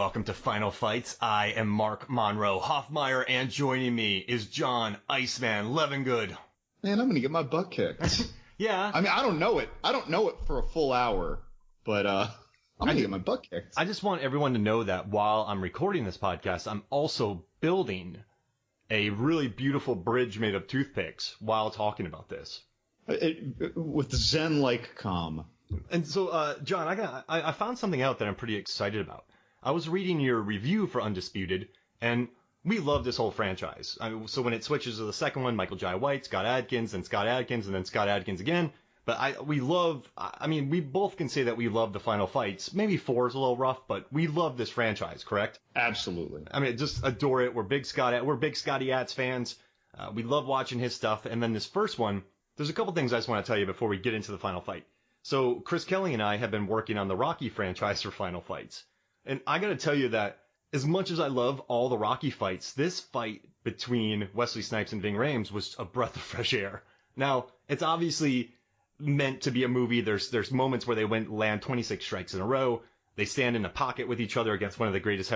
welcome to Final Fights. I am Mark Monroe Hoffmeyer, and joining me is John Iceman Levengood. Man, I'm gonna get my butt kicked. Yeah. I mean, I don't know it for a full hour, but I'm gonna get my butt kicked. I just want everyone to know that while I'm recording this podcast, I'm also building a really beautiful bridge made of toothpicks while talking about this. With Zen-like calm. And so, John, I found something out that I'm pretty excited about. I was reading your review for Undisputed, and we love this whole franchise. So when it switches to the second one, Michael Jai White, Scott Adkins, and Scott Adkins, and then Scott Adkins again. But we both can say that we love the Final Fights. Maybe 4 is a little rough, but we love this franchise, correct? Absolutely. I mean, just adore it. We're big Scotty Adz fans. We love watching his stuff. And then this first one, there's a couple things I just want to tell you before we get into the Final Fight. So Chris Kelly and I have been working on the Rocky franchise for Final Fights. And I got to tell you that as much as I love all the Rocky fights, this fight between Wesley Snipes and Ving Rhames was a breath of fresh air. Now, it's obviously meant to be a movie. There's moments where they land 26 strikes in a row. They stand in a pocket with each other against one of the greatest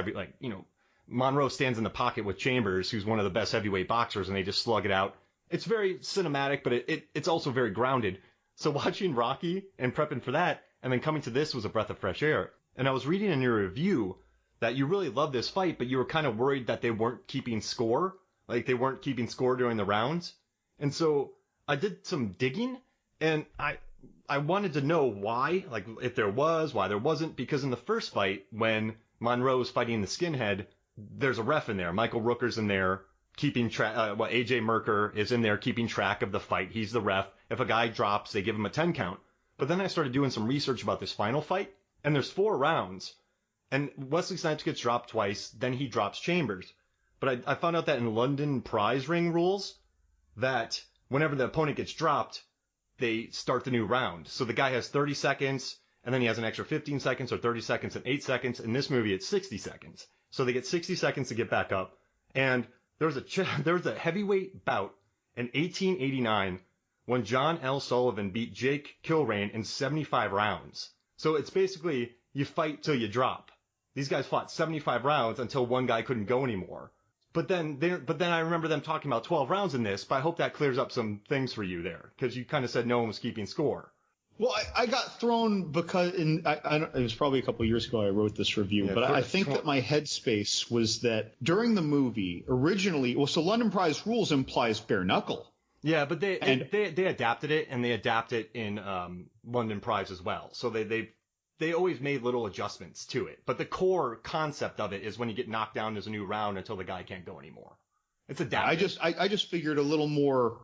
Monroe stands in the pocket with Chambers, who's one of the best heavyweight boxers, and they just slug it out. It's very cinematic, but it's also very grounded. So watching Rocky and prepping for that, and then coming to this was a breath of fresh air. And I was reading in your review that you really loved this fight, but you were kind of worried that they weren't keeping score. Like, they weren't keeping score during the rounds. And so I did some digging, and I wanted to know why, like, if there was, why there wasn't, because in the first fight, when Monroe was fighting the skinhead, there's a ref in there. Michael Rooker's in there keeping track. AJ Merker is in there keeping track of the fight. He's the ref. If a guy drops, they give him a 10 count. But then I started doing some research about this final fight, and there's 4 rounds. And Wesley Snipes gets dropped twice, then he drops Chambers. But I found out that in London prize ring rules, that whenever the opponent gets dropped, they start the new round. So the guy has 30 seconds, and then he has an extra 15 seconds, or 30 seconds and 8 seconds. In this movie, it's 60 seconds. So they get 60 seconds to get back up. And there was a heavyweight bout in 1889 when John L. Sullivan beat Jake Kilrain in 75 rounds. So it's basically you fight till you drop. These guys fought 75 rounds until one guy couldn't go anymore. But then I remember them talking about 12 rounds in this, but I hope that clears up some things for you there, because you kind of said no one was keeping score. Well, I got thrown because it was probably a couple of years ago I wrote this review, but I think that my headspace was that during the movie, originally, so London Prize Rules implies bare knuckle. Yeah, but they adapted it, and they adapt it in London Prize as well. So they always made little adjustments to it. But the core concept of it is when you get knocked down, there's a new round until the guy can't go anymore. It's adapted. I just figured a little more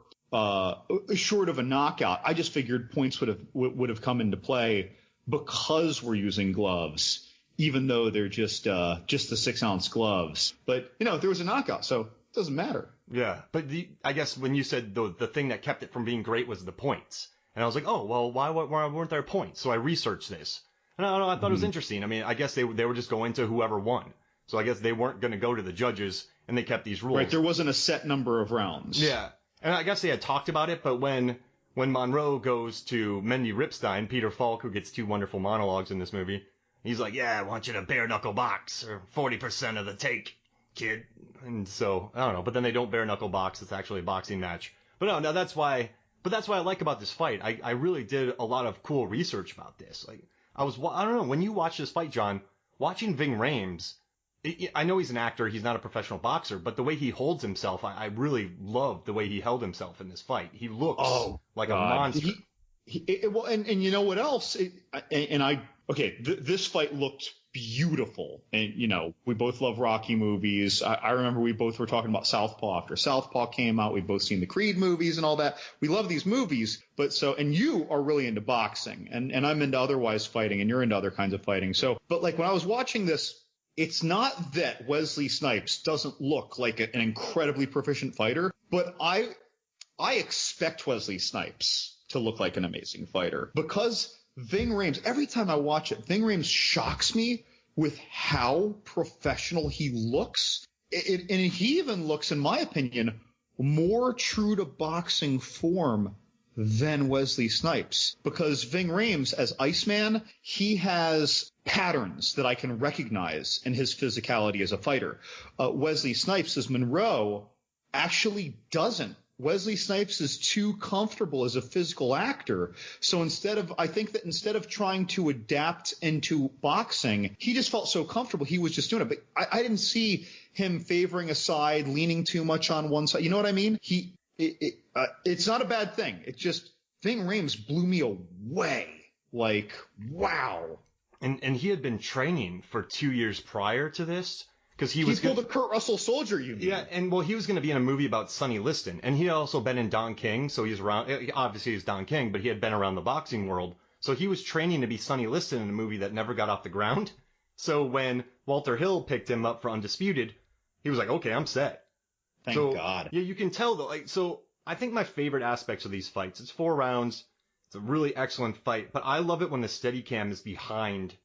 short of a knockout. I just figured points would have come into play because we're using gloves, even though they're just the 6-ounce gloves. But there was a knockout, so it doesn't matter. Yeah, but I guess when you said the thing that kept it from being great was the points, and I was like, oh well, why weren't there points? So I researched this, and I thought it was interesting. I mean, I guess they were just going to whoever won, so I guess they weren't going to go to the judges, and they kept these rules. Right, there wasn't a set number of rounds. Yeah, and I guess they had talked about it, but when Monroe goes to Mendy Ripstein, Peter Falk, who gets 2 wonderful monologues in this movie, he's like, yeah, I want you to bare knuckle box, or 40% of the take, kid. And so, I don't know, but then they don't bare knuckle box. It's actually a boxing match. But no, that's why I like about this fight. I really did a lot of cool research about this. Like, I don't know, when you watch this fight, John, watching Ving Rhames, I know he's an actor, he's not a professional boxer, but the way he holds himself, I really love the way he held himself in this fight. He looks like a monster. And you know what else? This fight looked beautiful. And, we both love Rocky movies. I remember we both were talking about Southpaw after Southpaw came out. We've both seen the Creed movies and all that. We love these movies. And you are really into boxing, and I'm into otherwise fighting, and you're into other kinds of fighting. But when I was watching this, it's not that Wesley Snipes doesn't look like an incredibly proficient fighter, but I expect Wesley Snipes to look like an amazing fighter, because Ving Rhames, every time I watch it, Ving Rhames shocks me with how professional he looks. And he even looks, in my opinion, more true to boxing form than Wesley Snipes, because Ving Rhames as Iceman, he has patterns that I can recognize in his physicality as a fighter. Wesley Snipes as Monroe actually doesn't. Wesley Snipes is too comfortable as a physical actor. So I think that instead of trying to adapt into boxing, he just felt so comfortable. He was just doing it. But I didn't see him favoring a side, leaning too much on one side. You know what I mean? It's not a bad thing. It just, Ving Rhames blew me away. Like, wow. And he had been training for 2 years prior to this. Because he pulled a Kurt Russell Soldier, you mean? Yeah, and well, he was going to be in a movie about Sonny Liston, and he had also been in Don King, so he's around. Obviously, he's Don King, but he had been around the boxing world, so he was training to be Sonny Liston in a movie that never got off the ground. So when Walter Hill picked him up for Undisputed, he was like, "Okay, I'm set." Thank God. Yeah, you can tell though. So I think my favorite aspects of these fights. It's 4 rounds. It's a really excellent fight, but I love it when the Steadicam is behind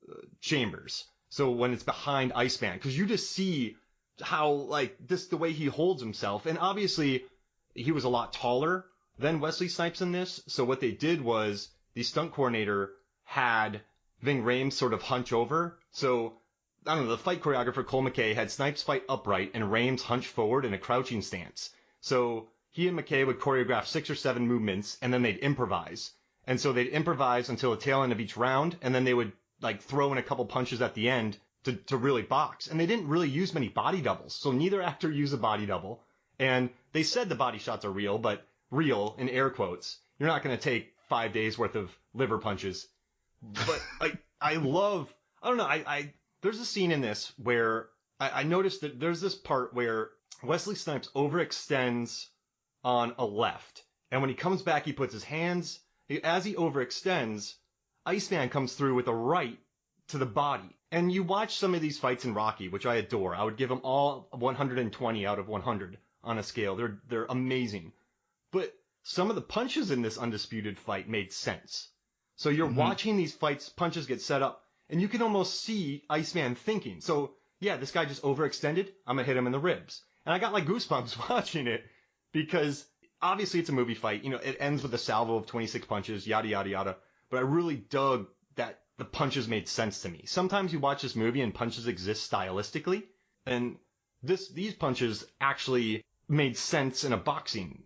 Chambers. So when it's behind Iceman, because you just see how, the way he holds himself. And obviously, he was a lot taller than Wesley Snipes in this. So what they did was, the stunt coordinator had Ving Rhames sort of hunch over. So, I don't know, the fight choreographer, Cole McKay, had Snipes fight upright and Rhames hunch forward in a crouching stance. So he and McKay would choreograph 6 or 7 movements, and then they'd improvise. And so they'd improvise until the tail end of each round, and then they would throw in a couple punches at the end to really box. And they didn't really use many body doubles. So neither actor used a body double. And they said the body shots are real, but real in air quotes. You're not going to take 5 days worth of liver punches. But I don't know, there's a scene in this where I noticed that there's this part where Wesley Snipes overextends on a left. And when he comes back, he puts his hands, as he overextends, Iceman comes through with a right to the body. And you watch some of these fights in Rocky, which I adore. I would give them all 120 out of 100 on a scale. They're amazing. But some of the punches in this Undisputed fight made sense. So you're watching these punches get set up, and you can almost see Iceman thinking. So, yeah, this guy just overextended. I'm going to hit him in the ribs. And I got goosebumps watching it because obviously it's a movie fight. It ends with a salvo of 26 punches, yada, yada, yada. But I really dug that the punches made sense to me. Sometimes you watch this movie and punches exist stylistically, and these punches actually made sense in a boxing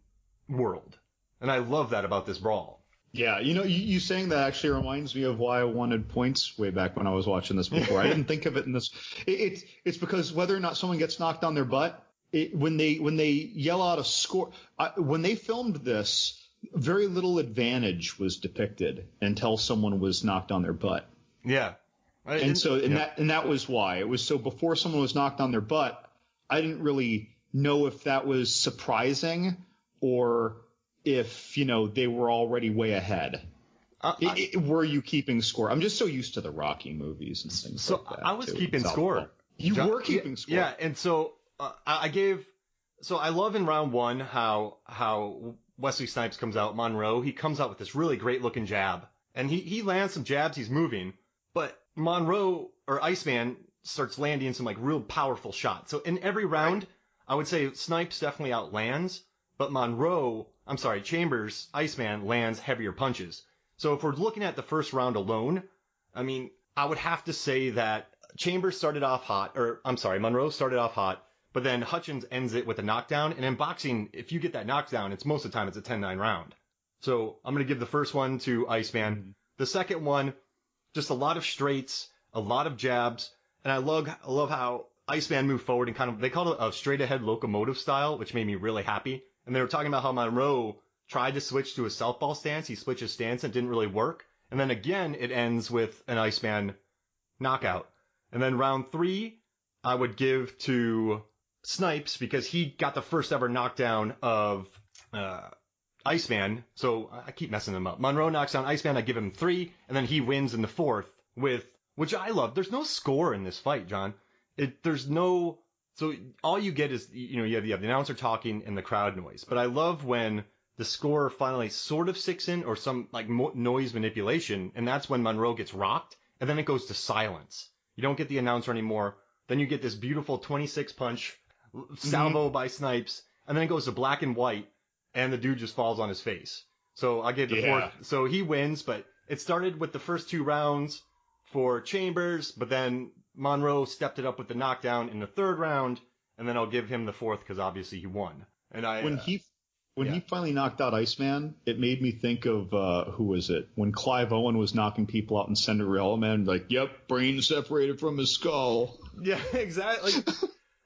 world. And I love that about this brawl. Yeah, you saying that actually reminds me of why I wanted points way back when I was watching this before. I didn't think of it in this. It's because whether or not someone gets knocked on their butt, when they yell out a score, when they filmed this, very little advantage was depicted until someone was knocked on their butt. Yeah. That was why. It was so before someone was knocked on their butt, I didn't really know if that was surprising or if, they were already way ahead. Were you keeping score? I'm just so used to the Rocky movies and things like that. I was keeping score. You were keeping score. Yeah, and so I love in round 1 how Wesley Snipes comes out, Monroe. He comes out with this really great looking jab. And he lands some jabs, he's moving. But Monroe, or Iceman, starts landing some real powerful shots. So in every round, I would say Snipes definitely outlands. But Chambers, Iceman, lands heavier punches. So if we're looking at the first round alone, I would have to say that Monroe started off hot. But then Hutchens ends it with a knockdown. And in boxing, if you get that knockdown, most of the time it's a 10-9 round. So I'm going to give the first one to Iceman. The second one, just a lot of straights, a lot of jabs. And I love how Iceman moved forward and they called it a straight ahead locomotive style, which made me really happy. And they were talking about how Monroe tried to switch to a southpaw stance. He switched his stance and it didn't really work. And then again, it ends with an Iceman knockout. And then round 3, I would give to Snipes because he got the first ever knockdown of Iceman. So I keep messing them up. Monroe knocks down Iceman. I give him 3, and then he wins in the 4th which I love. There's no score in this fight, John. So all you get is, you have the announcer talking and the crowd noise. But I love when the score finally sort of sinks in, or some noise manipulation, and that's when Monroe gets rocked, and then it goes to silence. You don't get the announcer anymore. Then you get this beautiful 26 punch salvo by Snipes, and then it goes to black and white, and the dude just falls on his face. So I gave the 4th. So he wins, but it started with the first 2 rounds for Chambers, but then Monroe stepped it up with the knockdown in the third round, and then I'll give him the fourth because obviously he won. And when he finally knocked out Iceman, it made me think of who was it? When Clive Owen was knocking people out in Cinderella Man, like, yep, brain separated from his skull. Yeah, exactly.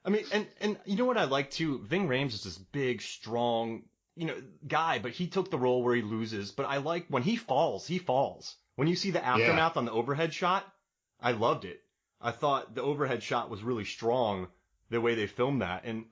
I mean, and you know what I like too? Ving Rhames is this big, strong, guy, but he took the role where he loses. But I like when he falls, he falls. When you see the aftermath on the overhead shot, I loved it. I thought the overhead shot was really strong, the way they filmed that. And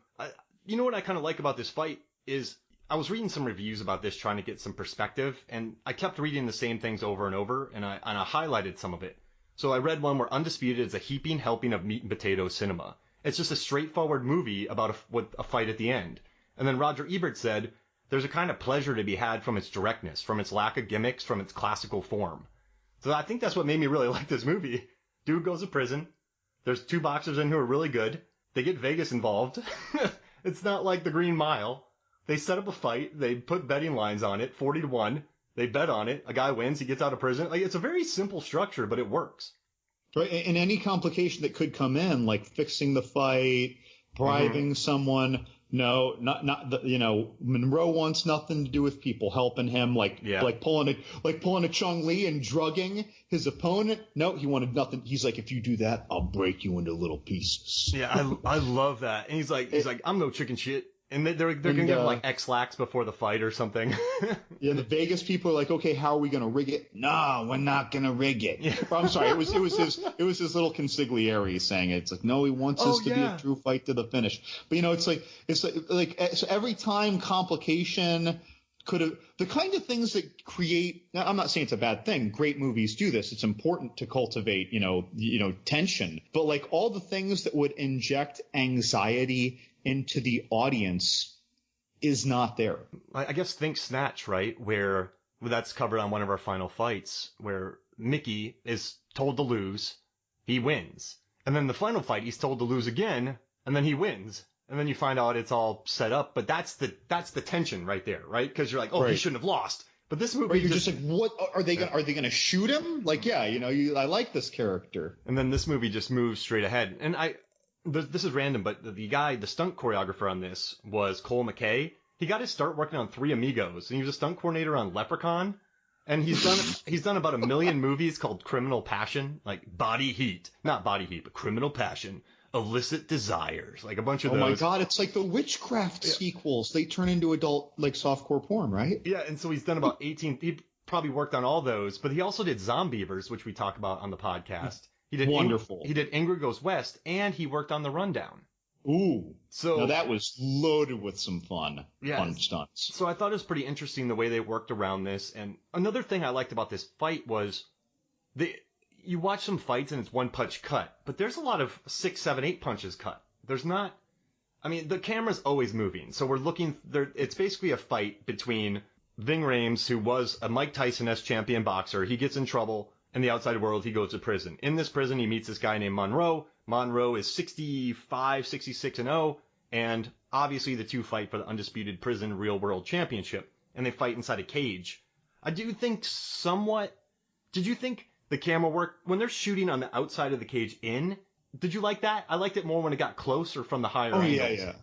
you know what I kind of like about this fight is I was reading some reviews about this trying to get some perspective, and I kept reading the same things over and over, and I highlighted some of it. So I read one where Undisputed is a heaping helping of meat and potato cinema. It's just a straightforward movie about a fight at the end. And then Roger Ebert said, there's a kind of pleasure to be had from its directness, from its lack of gimmicks, from its classical form. So I think that's what made me really like this movie. Dude goes to prison. There's two boxers in who are really good. They get Vegas involved. It's not like the Green Mile. They set up a fight. They put betting lines on it, 40-1. They bet on it. A guy wins. He gets out of prison. Like, it's a very simple structure, but it works. Right. And any complication that could come in, like fixing the fight, bribing someone. No, not the, Monroe wants nothing to do with people helping him, like pulling a Chung Lee and drugging his opponent. No, he wanted nothing. He's like, if you do that, I'll break you into little pieces. Yeah, I love that. And he's like, I'm no chicken shit. And they're gonna give him like X-Lax before the fight or something. Yeah, the Vegas people are like, okay, how are we gonna rig it? No, we're not gonna rig it. Yeah. I'm sorry, it was his little consigliere saying it. It's like, no, he wants this to be a true fight to the finish. But it's like so every time complication could have the kind of things that create. Now, I'm not saying it's a bad thing. Great movies do this. It's important to cultivate, tension. But like all the things that would inject anxiety into the audience is not there. I guess think Snatch, right? Where that's covered on one of our final fights, where Mickey is told to lose, he wins. And then the final fight, he's told to lose again, and then he wins. And then you find out it's all set up, but that's the tension right there, right? Because you're like, he shouldn't have lost. But this movie, you're just like, what are they gonna shoot him? Like, I like this character. And then this movie just moves straight ahead. And this is random, but the stunt choreographer on this was Cole McKay. He got his start working on Three Amigos, and he was a stunt coordinator on Leprechaun. And he's done about 1 million movies called Criminal Passion, like Body Heat, not Body Heat, but Criminal Passion, Illicit Desires, like a bunch of those. Oh my God, it's like the witchcraft sequels. They turn into adult like softcore porn, right? Yeah, and so he's done about 18. He probably worked on all those, but he also did Zombievers, which we talk about on the podcast. He did Wonderful. He did Ingrid Goes West, and he worked on The Rundown. Ooh. So now that was loaded with some fun stunts. So I thought it was pretty interesting the way they worked around this. And another thing I liked about this fight was you watch some fights and it's one punch cut, but there's a lot of 6, 7, 8 punches cut. There's not. I mean, the camera's always moving, so we're looking there. It's basically a fight between Ving Rhames, who was a Mike Tyson-esque champion boxer. He gets in trouble. In the outside world, he goes to prison. In this prison, he meets this guy named Monroe. Monroe is 65, 66-0, and obviously the two fight for the Undisputed Prison Real World Championship, and they fight inside a cage. I do think did you think the camera work, when they're shooting on the outside of the cage did you like that? I liked it more when it got closer from the higher angles. Yeah.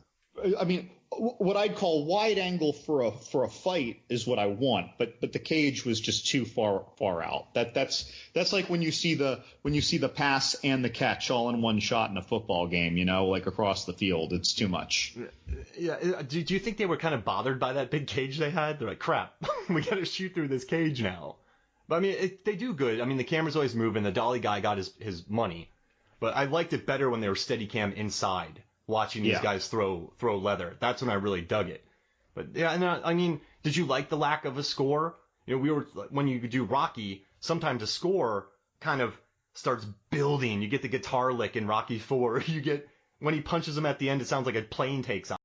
I mean, what I'd call wide angle for a fight is what I want, but the cage was just too far out. That's like when you see the pass and the catch all in one shot in a football game, like across the field. It's too much. Yeah. Do you think they were kind of bothered by that big cage they had? They're like, crap, we got to shoot through this cage now. But I mean, they do good. I mean, the camera's always moving. The dolly guy got his money, but I liked it better when they were Steadicam inside. Watching these guys throw leather. That's when I really dug it. But yeah, and I mean, did you like the lack of a score? When you do Rocky, sometimes a score kind of starts building. You get the guitar lick in Rocky 4. You get, when he punches him at the end, it sounds like a plane takes off.